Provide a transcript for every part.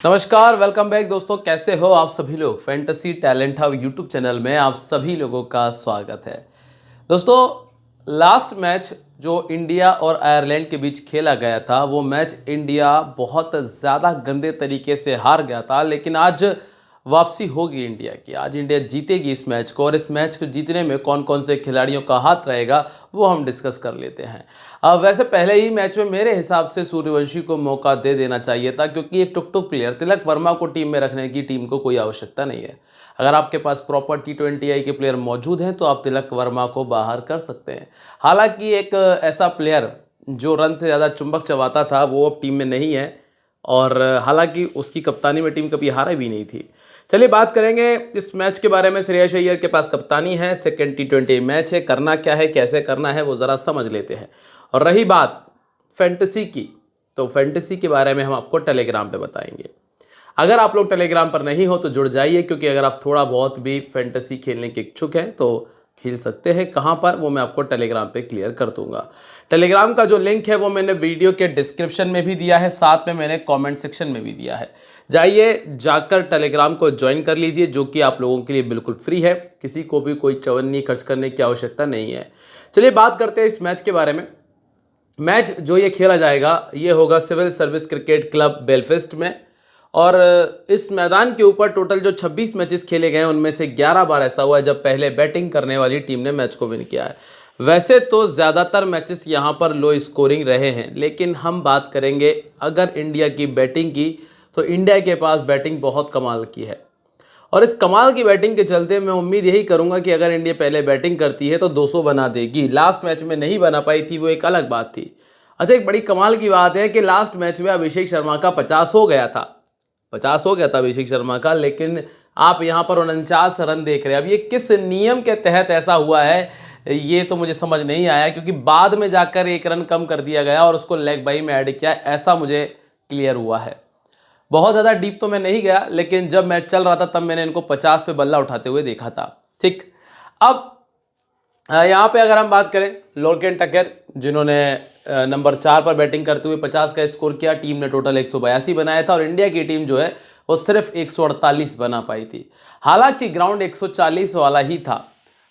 नमस्कार, welcome back दोस्तों। कैसे हो आप सभी लोग। Fantasy talent hub YouTube channel में आप सभी लोगों का स्वागत है। दोस्तों, लास्ट मैच जो इंडिया और आयरलैंड के बीच खेला गया था, वो मैच इंडिया बहुत ज़्यादा गंदे तरीके से हार गया था, लेकिन आज वापसी होगी इंडिया की। आज इंडिया जीतेगी इस मैच को, और इस मैच को जीतने में कौन कौन से खिलाड़ियों का हाथ रहेगा वो हम डिस्कस कर लेते हैं। वैसे पहले ही मैच में मेरे हिसाब से सूर्यवंशी को मौका दे देना चाहिए था, क्योंकि एक टुक प्लेयर तिलक वर्मा को टीम में रखने की टीम को कोई आवश्यकता नहीं है। अगर आपके पास प्रॉपर T20I के प्लेयर मौजूद हैं तो आप तिलक वर्मा को बाहर कर सकते हैं। हालांकि एक ऐसा प्लेयर जो रन से ज़्यादा चुंबक चबाता था वो अब टीम में नहीं है, और हालांकि उसकी कप्तानी में टीम कभी हारा भी नहीं थी। चलिए बात करेंगे इस मैच के बारे में। श्रेयस अय्यर के पास कप्तानी है, सेकेंड T20 मैच है, करना क्या है कैसे करना है वो ज़रा समझ लेते हैं। और रही बात फैंटेसी की, तो फैंटेसी के बारे में हम आपको टेलीग्राम पे बताएंगे। अगर आप लोग टेलीग्राम पर नहीं हो तो जुड़ जाइए, क्योंकि अगर आप थोड़ा बहुत भी फैंटेसी खेलने के इच्छुक हैं तो खेल सकते हैं। कहाँ पर, वो मैं आपको टेलीग्राम पे क्लियर कर दूंगा। टेलीग्राम का जो लिंक है वो मैंने वीडियो के डिस्क्रिप्शन में भी दिया है, साथ में मैंने कमेंट सेक्शन में भी दिया है। जाइए जाकर टेलीग्राम को ज्वाइन कर लीजिए, जो कि आप लोगों के लिए बिल्कुल फ्री है। किसी को भी कोई चवन्नी खर्च करने की आवश्यकता नहीं है। चलिए बात करते हैं इस मैच के बारे में। मैच जो ये खेला जाएगा ये होगा civil service cricket club Belfast में, और इस मैदान के ऊपर टोटल जो 26 मैचेस खेले गए हैं उनमें से 11 बार ऐसा हुआ है जब पहले बैटिंग करने वाली टीम ने मैच को विन किया है। वैसे तो ज़्यादातर मैचेस यहाँ पर लो स्कोरिंग रहे हैं, लेकिन हम बात करेंगे अगर इंडिया की बैटिंग की, तो इंडिया के पास बैटिंग बहुत कमाल की है। और इस कमाल की बैटिंग के चलते मैं उम्मीद यही करूंगा कि अगर इंडिया पहले बैटिंग करती है तो 200 बना देगी। लास्ट मैच में नहीं बना पाई थी, वो एक अलग बात थी। अच्छा, एक बड़ी कमाल की बात है कि लास्ट मैच में अभिषेक शर्मा का 50 हो गया था। 50 हो गया था अभिषेक शर्मा का, लेकिन आप यहाँ पर 49 रन देख रहे हैं। अब ये किस नियम के तहत ऐसा हुआ है ये तो मुझे समझ नहीं आया, क्योंकि बाद में जाकर 1 रन कम कर दिया गया और उसको लेग बाई में ऐड किया, ऐसा मुझे क्लियर हुआ है। बहुत ज़्यादा डीप तो मैं नहीं गया, लेकिन जब मैच चल रहा था तब मैंने इनको 50 पे बल्ला उठाते हुए देखा था। ठीक, अब यहाँ पे अगर हम बात करें लोकेन टक्कर, जिन्होंने नंबर 4 पर बैटिंग करते हुए 50 का स्कोर किया। टीम ने टोटल 182 बनाया था, और इंडिया की टीम जो है वो सिर्फ 148 बना पाई थी। हालांकि ग्राउंड 140 वाला ही था,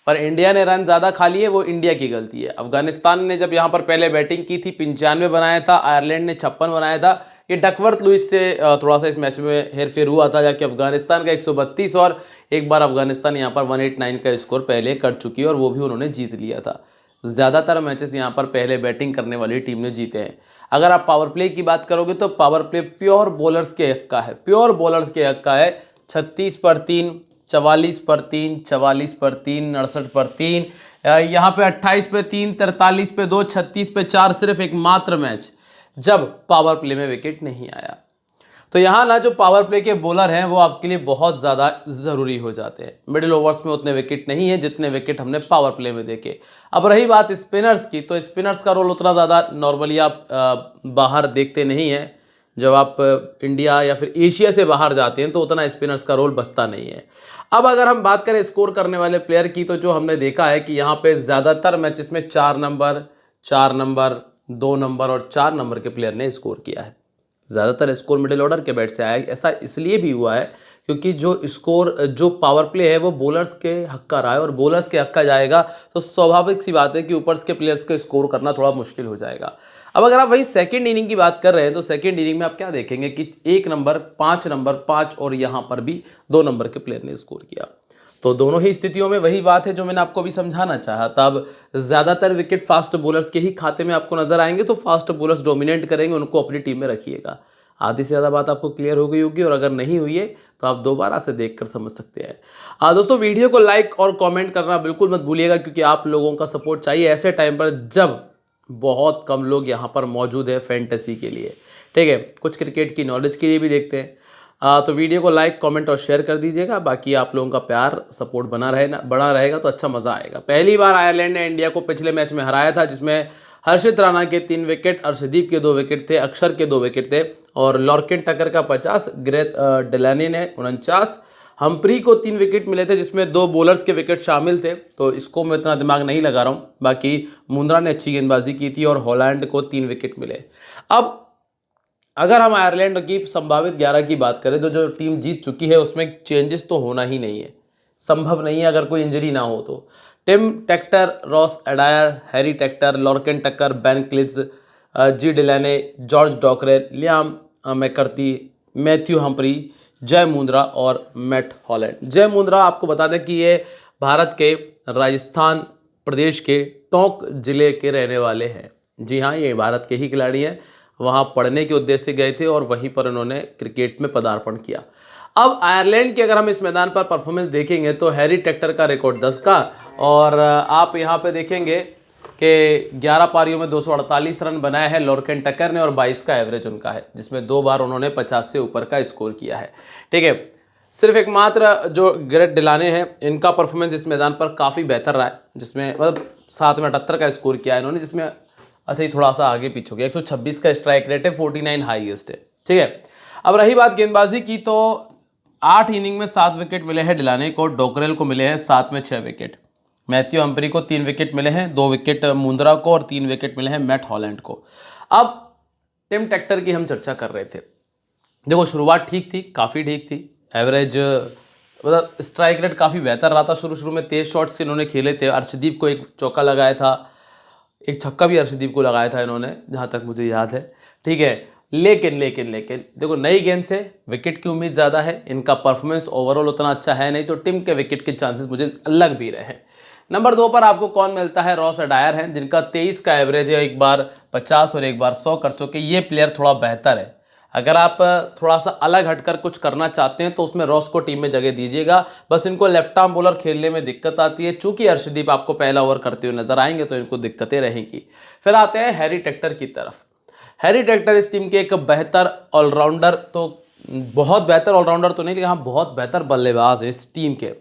पर इंडिया ने रन ज़्यादा खा लिए, वो इंडिया की गलती है। अफगानिस्तान ने जब यहाँ पर पहले बैटिंग की थी 95 बनाया था, आयरलैंड ने 56 बनाया था। ये डकवर्थ लुइस से थोड़ा सा इस मैच में हेरफेर हुआ था, जाकि अफगानिस्तान का 132, और एक बार अफगानिस्तान यहाँ पर 189 का स्कोर पहले कर चुकी है और वो भी उन्होंने जीत लिया था। ज़्यादातर मैचेस यहाँ पर पहले बैटिंग करने वाली टीम ने जीते हैं। अगर आप पावर प्ले की बात करोगे तो पावर प्ले प्योर बॉलर्स के हक का है, प्योर बॉलर्स के हक का है। 36 पर 3, 44 पर 3, 44 पर 3, 69 पर 3, यहाँ पे 28 पे 3, 43 पे 2, 36 पे 4, सिर्फ एक मात्र मैच जब पावर प्ले में विकेट नहीं आया। तो यहाँ ना जो पावर प्ले के बॉलर हैं वो आपके लिए बहुत ज़्यादा ज़रूरी हो जाते हैं। मिडिल ओवर्स में उतने विकेट नहीं है जितने विकेट हमने पावर प्ले में देखे। अब रही बात स्पिनर्स की, तो स्पिनर्स का रोल उतना ज़्यादा नॉर्मली आप बाहर देखते नहीं हैं। जब आप इंडिया या फिर एशिया से बाहर जाते हैं तो उतना स्पिनर्स का रोल बचता नहीं है। अब अगर हम बात करें स्कोर करने वाले प्लेयर की, तो जो हमने देखा है कि यहाँ पे ज़्यादातर मैचेस में 4 नंबर, 4 नंबर, 2 नंबर और 4 नंबर के प्लेयर ने स्कोर किया है। ज़्यादातर स्कोर मिडिल ऑर्डर के बैट से आया। ऐसा इसलिए भी हुआ है क्योंकि जो पावर प्ले है वो बॉलर्स के हक का रहा है, और बॉलर्स के हक का जाएगा तो स्वाभाविक सी बात है कि ऊपर के प्लेयर्स को स्कोर करना थोड़ा मुश्किल हो जाएगा। अब अगर आप वही सेकंड इनिंग की बात कर रहे हैं तो सेकंड इनिंग में आप क्या देखेंगे कि 1 नंबर, 5 नंबर, 5 और यहाँ पर भी 2 नंबर के प्लेयर ने स्कोर किया। तो दोनों ही स्थितियों में वही बात है जो मैंने आपको भी समझाना चाहा। तब ज़्यादातर विकेट फास्ट बॉलर्स के ही खाते में आपको नजर आएंगे, तो फास्ट बॉलर्स डोमिनेट करेंगे, उनको अपनी टीम में रखिएगा। आधी से ज़्यादा बात आपको क्लियर हो गई होगी, और अगर नहीं हुई है तो आप दोबारा से देखकर समझ सकते हैं। दोस्तों, वीडियो को लाइक और कमेंट करना बिल्कुल मत भूलिएगा, क्योंकि आप लोगों का सपोर्ट चाहिए ऐसे टाइम पर जब बहुत कम लोग यहाँ पर मौजूद है फैंटेसी के लिए। ठीक है, कुछ क्रिकेट की नॉलेज के लिए भी देखते हैं। तो वीडियो को लाइक, कमेंट और शेयर कर दीजिएगा। बाकी आप लोगों का प्यार सपोर्ट बना रहेगा तो अच्छा मज़ा आएगा। पहली बार आयरलैंड ने इंडिया को पिछले मैच में हराया था, जिसमें हर्षित राणा के 3 विकेट, अर्शदीप के 2 विकेट थे, अक्षर के 2 विकेट थे, और लॉर्किन टक्कर का 50, ग्रेथ डिलानी ने 49, हम्प्री को 3 विकेट मिले थे, जिसमें 2 बॉलर्स के विकेट शामिल थे। तो इसको मैं इतना दिमाग नहीं लगा रहा हूँ। बाकी मुंद्रा ने अच्छी गेंदबाजी की थी और हॉलैंड को 3 विकेट मिले। अब अगर हम आयरलैंड की संभावित 11 की बात करें तो जो टीम जीत चुकी है उसमें चेंजेस तो होना ही नहीं है, संभव नहीं है अगर कोई इंजरी ना हो तो। Tim Tector, Ross Adair, Harry Tector, Lorcan Tucker, Ben Calitz, G Delany, George Dockrell, Liam McCarthy, Matthew Humphreys, जय मुंद्रा और मैट हॉलैंड। जय मुंद्रा आपको बता दें कि ये भारत के राजस्थान प्रदेश के टोंक जिले के रहने वाले हैं। जी हाँ, ये भारत के ही खिलाड़ी हैं, वहाँ पढ़ने के उद्देश्य से गए थे और वहीं पर उन्होंने क्रिकेट में पदार्पण किया। अब आयरलैंड की अगर हम इस मैदान पर परफॉर्मेंस देखेंगे तो हैरी टेक्टर का रिकॉर्ड 10 का, और आप यहाँ पे देखेंगे कि 11 पारियों में 248 रन बनाए हैं लॉर्केन टक्कर ने और 22 का एवरेज उनका है, जिसमें 2 बार उन्होंने 50 से ऊपर का स्कोर किया है। ठीक है, सिर्फ एकमात्र जो ग्रेट डिलाने हैं इनका परफॉर्मेंस इस मैदान पर काफ़ी बेहतर रहा है, जिसमें मतलब 7 में 78 का स्कोर किया है इन्होंने, जिसमें अच्छा ही थोड़ा सा आगे पीछे हो गया। 126 का स्ट्राइक रेट है, 49 हाईएस्ट है। ठीक है, अब रही बात गेंदबाजी की तो 8 इनिंग में 7 विकेट मिले हैं डिलाने को, डोकरेल को मिले हैं 7 में 6 विकेट, मैथ्यू हम्प्री को 3 विकेट मिले हैं, 2 विकेट मुंद्रा को और 3 विकेट मिले हैं मैट हॉलैंड को। अब टिम टेक्टर की हम चर्चा कर रहे थे। देखो शुरुआत ठीक थी, काफ़ी ठीक थी, एवरेज मतलब स्ट्राइक रेट काफ़ी बेहतर रहा था। शुरू में 23 शॉट्स इन्होंने खेले थे, अर्शदीप को एक चौका लगाया था, एक छक्का भी अर्शदीप को लगाया था इन्होंने, जहाँ तक मुझे याद है। ठीक है, लेकिन देखो नई गेंद से विकेट की उम्मीद ज़्यादा है, इनका परफॉर्मेंस ओवरऑल उतना अच्छा है नहीं, तो टीम के विकेट के चांसेस मुझे लग भी रहे हैं। नंबर 2 पर आपको कौन मिलता है? रॉस एडायर हैं, जिनका 23 का एवरेज है, एक बार 50 और एक बार 100 कर चुके। ये प्लेयर थोड़ा बेहतर है, अगर आप थोड़ा सा अलग हटकर कुछ करना चाहते हैं तो उसमें रॉस को टीम में जगह दीजिएगा। बस इनको लेफ्ट आर्म बॉलर खेलने में दिक्कत आती है, चूंकि अर्शदीप आपको पहला ओवर करते हुए नजर आएंगे तो इनको दिक्कतें रहेंगी। फिर आते हैं हैरी टेक्टर की तरफ। हैरी टेक्टर इस टीम के एक बेहतर ऑलराउंडर, तो बहुत बेहतर ऑलराउंडर तो नहीं, लेकिन हाँ बहुत बेहतर बल्लेबाज है इस टीम के।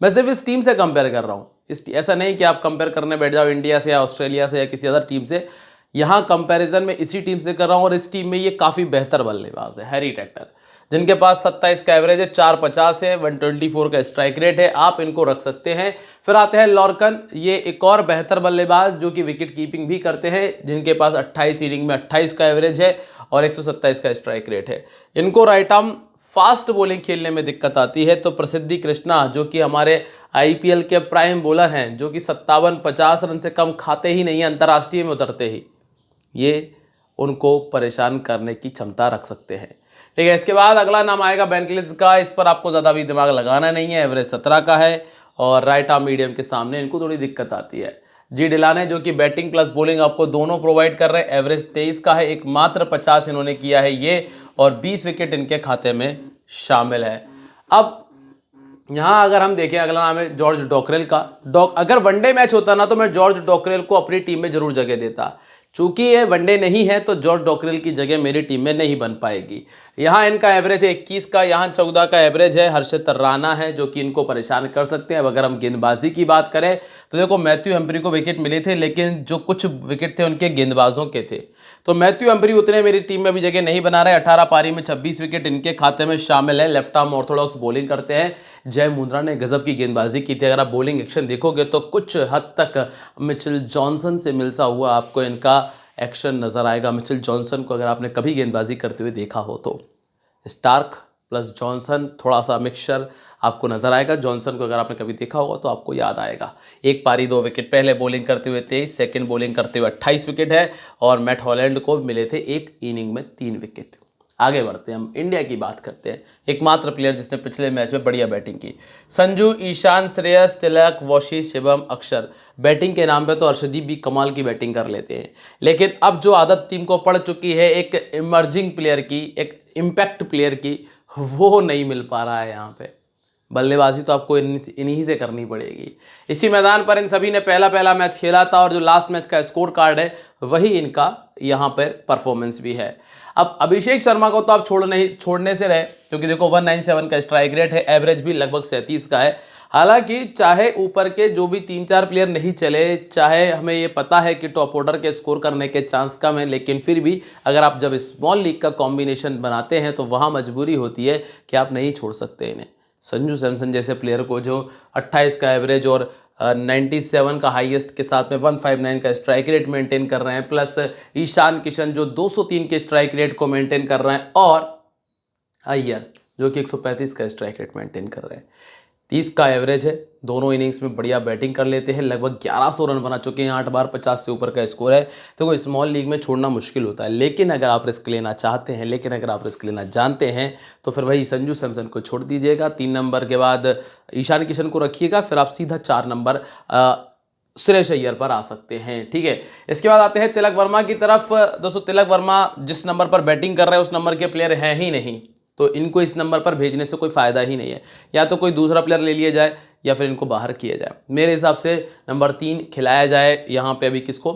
मैं सिर्फ इस टीम से कंपेयर कर रहा हूँ, ऐसा नहीं कि आप कंपेयर करने बैठ जाओ इंडिया से या ऑस्ट्रेलिया से या किसी अदर टीम से। यहाँ कंपैरिजन में इसी टीम से कर रहा हूँ, और इस टीम में ये काफ़ी बेहतर बल्लेबाज है हैरी टेक्टर, जिनके पास 27 का एवरेज है, 450 है, 124 का स्ट्राइक रेट है, आप इनको रख सकते हैं। फिर आते हैं लॉर्कन, ये एक और बेहतर बल्लेबाज जो कि विकेट कीपिंग भी करते हैं, जिनके पास 28 इनिंग में 28 का एवरेज है और 127 का स्ट्राइक रेट है। इनको राइट आर्म फास्ट बॉलिंग खेलने में दिक्कत आती है, तो प्रसिद्धि कृष्णा जो कि हमारे आईपीएल के प्राइम बॉलर हैं, जो कि 57-50 रन से कम खाते ही नहीं है अंतर्राष्ट्रीय में उतरते ही, ये उनको परेशान करने की क्षमता रख सकते हैं। ठीक है, इसके बाद अगला नाम आएगा बेन क्लिज का। इस पर आपको ज़्यादा भी दिमाग लगाना नहीं है, एवरेज 17 का है और राइट आर्म मीडियम के सामने इनको थोड़ी दिक्कत आती है। जी डिलाने जो कि बैटिंग प्लस बॉलिंग आपको दोनों प्रोवाइड कर रहे हैं, एवरेज 23 का है, एक मात्र 50 इन्होंने किया है ये, और 20 विकेट इनके खाते में शामिल है। अब यहाँ अगर हम देखें, अगला नाम है जॉर्ज डॉकरेल का। अगर वनडे मैच होता ना तो मैं जॉर्ज डॉकरेल को अपनी टीम में जरूर जगह देता, चूंकि ये वनडे नहीं है तो जॉर्ज डॉकरेल की जगह मेरी टीम में नहीं बन पाएगी। यहाँ इनका एवरेज है 21 का, यहाँ 14 का एवरेज है। हर्षित राणा है जो कि इनको परेशान कर सकते हैं। अब अगर हम गेंदबाजी की बात करें तो देखो मैथ्यू हम्प्री को विकेट मिले थे, लेकिन जो कुछ विकेट थे उनके गेंदबाजों के थे, तो मैथ्यू हम्प्री उतने मेरी टीम में भी जगह नहीं बना रहे। 18 पारी में 26 विकेट इनके खाते में शामिल है। लेफ्ट आर्म ऑर्थोडॉक्स बॉलिंग करते हैं। जय मुंद्रा ने गजब की गेंदबाजी की थी, अगर आप बॉलिंग एक्शन देखोगे तो कुछ हद तक मिचेल जॉनसन से मिलता हुआ आपको इनका एक्शन नज़र आएगा। मिचेल जॉनसन को अगर आपने कभी गेंदबाजी करते हुए देखा हो तो स्टार्क प्लस जॉनसन थोड़ा सा मिक्सचर आपको नजर आएगा। जॉनसन को अगर आपने कभी देखा होगा तो आपको याद आएगा। एक पारी 2 विकेट, पहले बॉलिंग करते हुए 23, सेकंड बॉलिंग करते हुए 28 विकेट है, और मैट हॉलैंड को मिले थे एक इनिंग में 3 विकेट। आगे बढ़ते हैं, हम इंडिया की बात करते हैं। एकमात्र प्लेयर जिसने पिछले मैच में बढ़िया बैटिंग की, संजू, ईशान, श्रेयस, तिलक, वशी, शिवम, अक्षर। बैटिंग के नाम पे तो अर्शदीप भी कमाल की बैटिंग कर लेते हैं, लेकिन अब जो आदत टीम को पड़ चुकी है एक इमर्जिंग प्लेयर की, एक इम्पैक्ट प्लेयर की, वो नहीं मिल पा रहा है यहाँ पे। बल्लेबाजी तो आपको इन्हीं से करनी पड़ेगी। इसी मैदान पर इन सभी ने पहला मैच खेला था, और जो लास्ट मैच का स्कोर कार्ड है वही इनका यहाँ पर परफॉर्मेंस भी है। अब अभिषेक शर्मा को तो आप छोड़ने से रहे, क्योंकि देखो 197 का स्ट्राइक रेट है, एवरेज भी लगभग 37 का है। हालांकि चाहे ऊपर के जो भी 3-4 प्लेयर नहीं चले, चाहे हमें ये पता है कि टॉप ऑर्डर के स्कोर करने के चांस कम है, लेकिन फिर भी अगर आप जब स्मॉल लीग का कॉम्बिनेशन बनाते हैं तो वहाँ मजबूरी होती है कि आप नहीं छोड़ सकते इन्हें। संजू सैमसन जैसे प्लेयर को जो 28 का एवरेज और 97 का हाईएस्ट के साथ में 159 का स्ट्राइक रेट मेंटेन कर रहे हैं, प्लस ईशान किशन जो 203 के स्ट्राइक रेट को मेंटेन कर रहे हैं, और अय्यर जो कि 135 का स्ट्राइक रेट मेंटेन कर रहे हैं। 30 का एवरेज है, दोनों इनिंग्स में बढ़िया बैटिंग कर लेते हैं, लगभग 1100 रन बना चुके हैं, 8 बार 50 से ऊपर का स्कोर है। तो कोई स्मॉल लीग में छोड़ना मुश्किल होता है, लेकिन अगर आप रिस्क लेना चाहते हैं, लेकिन अगर आप रिस्क लेना जानते हैं, तो फिर वही संजू सैमसन को छोड़ दीजिएगा। 3 नंबर के बाद ईशान किशन को रखिएगा, फिर आप सीधा 4 नंबर श्रेयस अय्यर पर आ सकते हैं। ठीक है, इसके बाद आते हैं तिलक वर्मा की तरफ। दोस्तों तिलक वर्मा जिस नंबर पर बैटिंग कर रहे हैं उस नंबर के प्लेयर हैं ही नहीं, तो इनको इस नंबर पर भेजने से कोई फ़ायदा ही नहीं है। या तो कोई दूसरा प्लेयर ले लिया जाए या फिर इनको बाहर किया जाए। मेरे हिसाब से नंबर 3 खिलाया जाए यहाँ पे अभी किसको,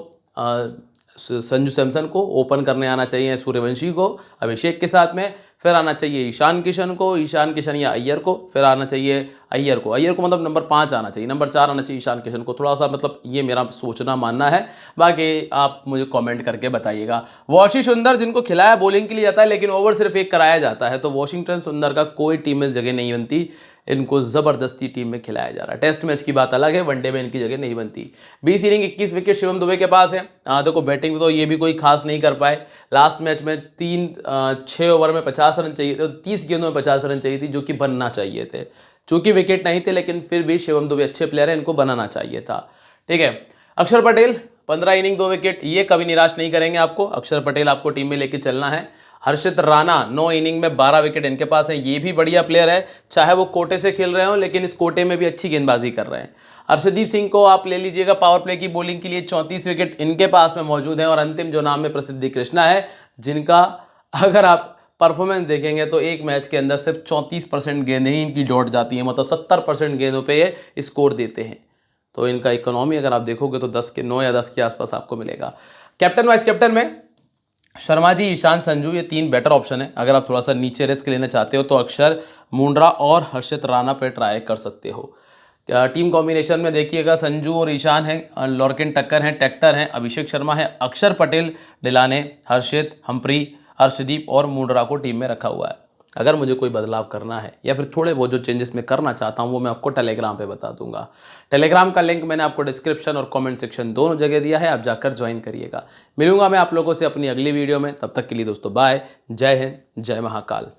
संजू सैमसन को। ओपन करने आना चाहिए सूर्यवंशी को अभिषेक के साथ में, फिर आना चाहिए ईशान किशन को, ईशान किशन या अय्यर को, फिर आना चाहिए अय्यर को मतलब नंबर 5 आना चाहिए, नंबर 4 आना चाहिए ईशान किशन को। थोड़ा सा मतलब ये मेरा सोचना मानना है, बाकी आप मुझे कमेंट करके बताइएगा। वॉशिंग सुंदर जिनको खिलाया बॉलिंग के लिए जाता है, लेकिन ओवर सिर्फ एक कराया जाता है, तो वॉशिंगटन सुंदर का कोई टीम में जगह नहीं बनती, इनको ज़बरदस्ती टीम में खिलाया जा रहा है। टेस्ट मैच की बात अलग है, वनडे में इनकी जगह नहीं बनती। 20 इनिंग 21 विकेट शिवम दुबे के पास है। देखो बैटिंग तो ये भी कोई खास नहीं कर पाए। लास्ट मैच में 6 ओवर में 50 रन चाहिए थे, 30 गेंदों में 50 रन चाहिए थी, जो कि बनना चाहिए थे। चूंकि विकेट नहीं थे, लेकिन फिर भी शिवम दुबे अच्छे प्लेयर हैं, इनको बनाना चाहिए था। ठीक है, अक्षर पटेल 15 इनिंग 2 विकेट, ये कभी निराश नहीं करेंगे आपको। अक्षर पटेल आपको टीम में लेके चलना है। हर्षित राणा 9 इनिंग में 12 विकेट इनके पास है, ये भी बढ़िया प्लेयर है, चाहे वो कोटे से खेल रहे हो, लेकिन इस कोटे में भी अच्छी गेंदबाजी कर रहे हैं। हर्षदीप सिंह को आप ले लीजिएगा पावर प्ले की बॉलिंग के लिए, 34 विकेट इनके पास में मौजूद है। और अंतिम जो नाम है प्रसिद्धि कृष्णा है, जिनका अगर आप परफॉर्मेंस देखेंगे तो एक मैच के अंदर सिर्फ 34% गेंदें ही इनकी लौट जाती है, मतलब 70% गेंदों पे ये स्कोर देते हैं। तो इनका इकोनॉमी अगर आप देखोगे तो 9 या 10 के आसपास आपको मिलेगा। कैप्टन वाइस कैप्टन में शर्मा जी, ईशान, संजू, ये 3 बेटर ऑप्शन है। अगर आप थोड़ा सा नीचे रिस्क लेना चाहते हो तो अक्षर, मुंड्रा और हर्षित राणा पे ट्राई कर सकते हो। टीम कॉम्बिनेशन में देखिएगा संजू और ईशान हैं, लॉर्किन टक्कर हैं, टेक्टर हैं, अभिषेक शर्मा है, अक्षर पटेल, डिलाने, हर्षित, हम्प्री, हर्षदीप और मुंड्रा को टीम में रखा हुआ है। अगर मुझे कोई बदलाव करना है या फिर थोड़े बहुत जो चेंजेस मैं करना चाहता हूँ वो मैं आपको टेलीग्राम पे बता दूंगा। टेलीग्राम का लिंक मैंने आपको डिस्क्रिप्शन और कमेंट सेक्शन दोनों जगह दिया है, आप जाकर ज्वाइन करिएगा। मिलूंगा मैं आप लोगों से अपनी अगली वीडियो में, तब तक के लिए दोस्तों बाय, जय हिंद, जय महाकाल।